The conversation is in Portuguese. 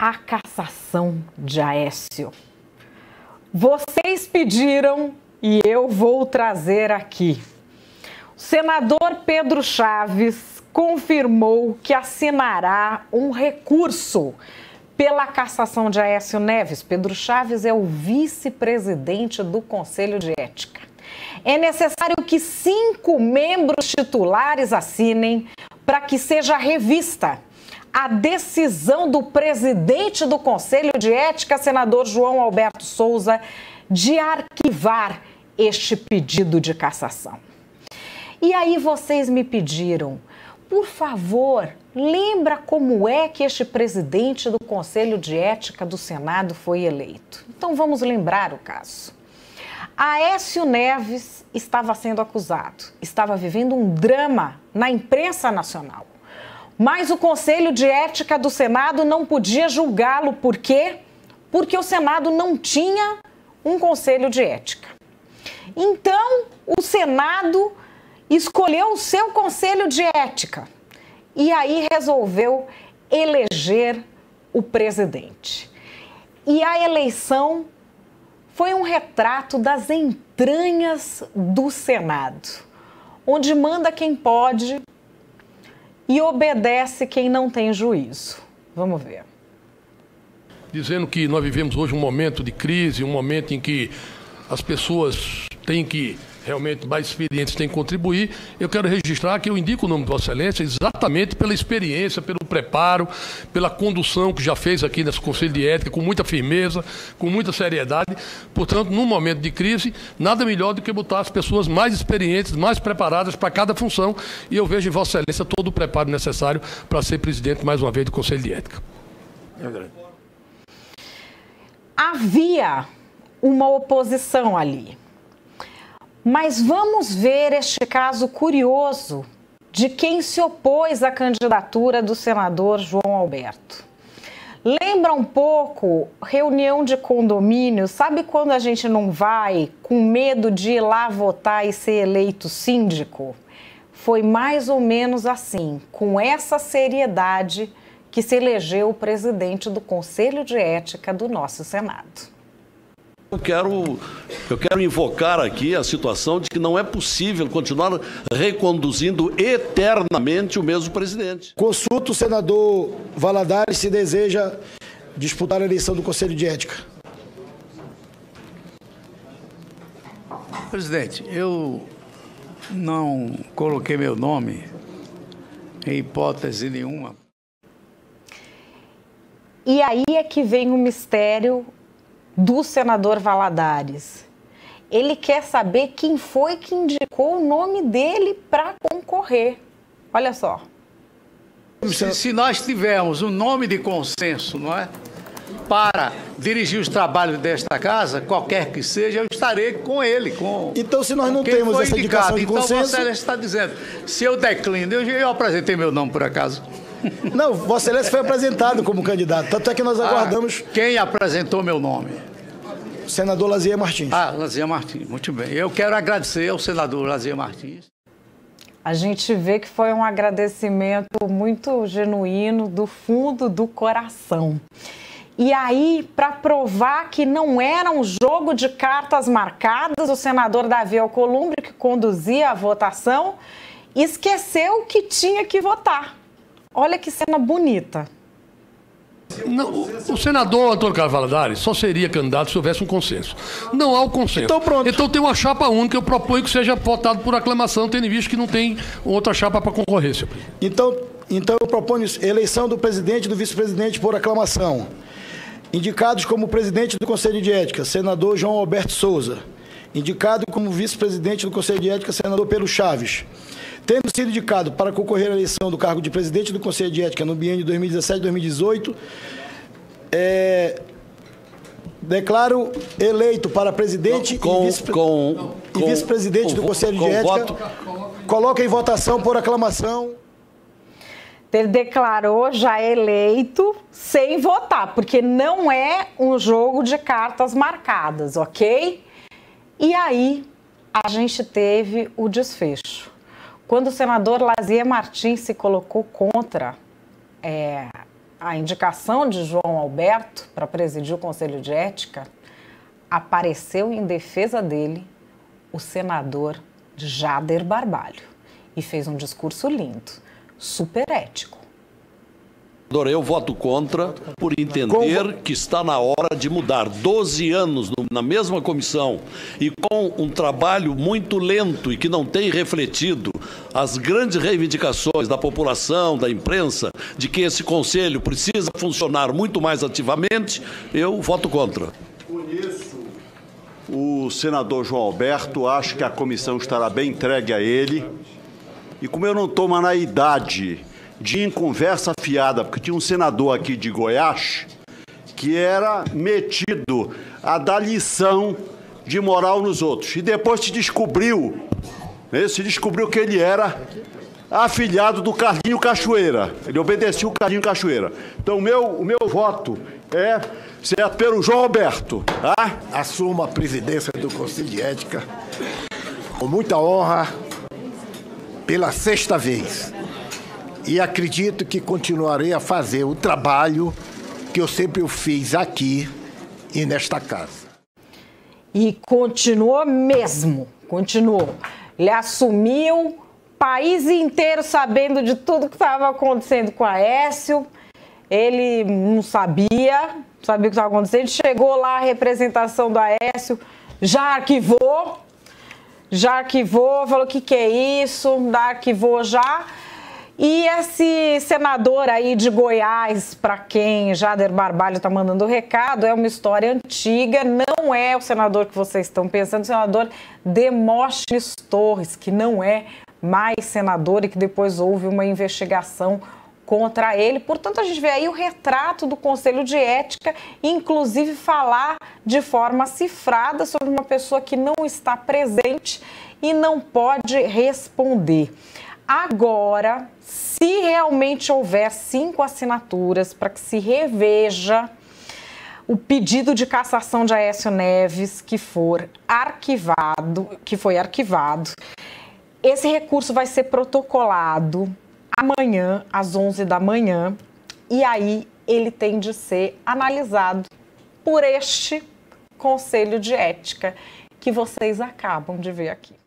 a cassação de Aécio. Vocês pediram e eu vou trazer aqui. O senador Pedro Chaves confirmou que assinará um recurso pela cassação de Aécio Neves. Pedro Chaves é o vice-presidente do Conselho de Ética. É necessário que 5 membros titulares assinem para que seja revista a decisão do presidente do Conselho de Ética, senador João Alberto Souza, de arquivar este pedido de cassação. E aí vocês me pediram, por favor, lembra como é que este presidente do Conselho de Ética do Senado foi eleito. Então vamos lembrar o caso. Aécio Neves estava sendo acusado, estava vivendo um drama na imprensa nacional. Mas o Conselho de Ética do Senado não podia julgá-lo. Por quê? Porque o Senado não tinha um Conselho de Ética. Então, o Senado escolheu o seu Conselho de Ética e aí resolveu eleger o presidente. E a eleição foi um retrato das entranhas do Senado, onde manda quem pode e obedece quem não tem juízo. Vamos ver. Dizendo que nós vivemos hoje um momento de crise, um momento em que as pessoas têm que, realmente, mais experientes têm que contribuir. Eu quero registrar que eu indico o nome de Vossa Excelência exatamente pela experiência, pelo preparo, pela condução que já fez aqui nesse Conselho de Ética, com muita firmeza, com muita seriedade. Portanto, num momento de crise, nada melhor do que botar as pessoas mais experientes, mais preparadas para cada função. E eu vejo em Vossa Excelência todo o preparo necessário para ser presidente, mais uma vez, do Conselho de Ética. Havia uma oposição ali. Mas vamos ver este caso curioso de quem se opôs à candidatura do senador João Alberto. Lembra um pouco reunião de condomínio? Sabe quando a gente não vai com medo de ir lá votar e ser eleito síndico? Foi mais ou menos assim, com essa seriedade, que se elegeu o presidente do Conselho de Ética do nosso Senado. Eu quero invocar aqui a situação de que não é possível continuar reconduzindo eternamente o mesmo presidente. Consulto o senador Valadares se deseja disputar a eleição do Conselho de Ética. Presidente, eu não coloquei meu nome em hipótese nenhuma. E aí é que vem o mistério do senador Valadares. Ele quer saber quem foi que indicou o nome dele para concorrer. Olha só. Se nós tivermos um nome de consenso, não é? Para dirigir os trabalhos desta casa, qualquer que seja, eu estarei com ele. Então, se nós não temos essa indicação de consenso... Então, Vossa Excelência está dizendo, se eu declino, eu apresentei meu nome por acaso. Não, Vossa Excelência foi apresentado como candidato, tanto é que nós aguardamos... Quem apresentou meu nome? O senador Lazier Martins. Lazier Martins, muito bem. Eu quero agradecer ao senador Lazier Martins. A gente vê que foi um agradecimento muito genuíno, do fundo do coração. E aí, para provar que não era um jogo de cartas marcadas, o senador Davi Alcolumbre, que conduzia a votação, esqueceu que tinha que votar. Olha que cena bonita. Não, o senador Antônio Carlos Valadares só seria candidato se houvesse um consenso. Não há o consenso. Então pronto. Então tem uma chapa única, eu proponho que seja votado por aclamação, tendo em vista que não tem outra chapa para concorrência. Então eu proponho eleição do presidente e do vice-presidente por aclamação. Indicados como presidente do Conselho de Ética, senador João Alberto Souza. Indicado como vice-presidente do Conselho de Ética, senador Pedro Chaves. Tendo sido indicado para concorrer à eleição do cargo de presidente do Conselho de Ética no biênio 2017-2018, declaro eleito para presidente e vice-presidente do Conselho de Ética. Coloca em votação por aclamação. Ele declarou já eleito sem votar, porque não é um jogo de cartas marcadas, ok? E aí a gente teve o desfecho. Quando o senador Lazier Martins se colocou contra a indicação de João Alberto para presidir o Conselho de Ética, apareceu em defesa dele o senador Jader Barbalho e fez um discurso lindo, super ético. Eu voto contra por entender que está na hora de mudar. 12 anos na mesma comissão e com um trabalho muito lento e que não tem refletido as grandes reivindicações da população, da imprensa, de que esse conselho precisa funcionar muito mais ativamente, eu voto contra. Conheço o senador João Alberto, acho que a comissão estará bem entregue a ele. E como eu não estou mais na idade de ir em conversa fiada, porque tinha um senador aqui de Goiás que era metido a dar lição de moral nos outros. E depois se descobriu que ele era afilhado do Carlinho Cachoeira. Ele obedecia o Carlinho Cachoeira. Então o meu voto é certo pelo João Alberto. Tá? Assumo a presidência do Conselho de Ética com muita honra pela 6ª vez. E acredito que continuarei a fazer o trabalho que eu sempre fiz aqui e nesta casa. E continuou mesmo, continuou. Ele assumiu, país inteiro sabendo de tudo que estava acontecendo com a Aécio. Ele não sabia o que estava acontecendo. Chegou lá a representação do Aécio, já arquivou, falou que é isso, arquivou já. E esse senador aí de Goiás, para quem Jader Barbalho está mandando recado, é uma história antiga, não é o senador que vocês estão pensando, o senador Demóstenes Torres, que não é mais senador e que depois houve uma investigação contra ele. Portanto, a gente vê aí o retrato do Conselho de Ética, inclusive falar de forma cifrada sobre uma pessoa que não está presente e não pode responder. Agora, se realmente houver 5 assinaturas para que se reveja o pedido de cassação de Aécio Neves que foi arquivado, esse recurso vai ser protocolado amanhã, às 11 da manhã, e aí ele tem de ser analisado por este Conselho de Ética que vocês acabam de ver aqui.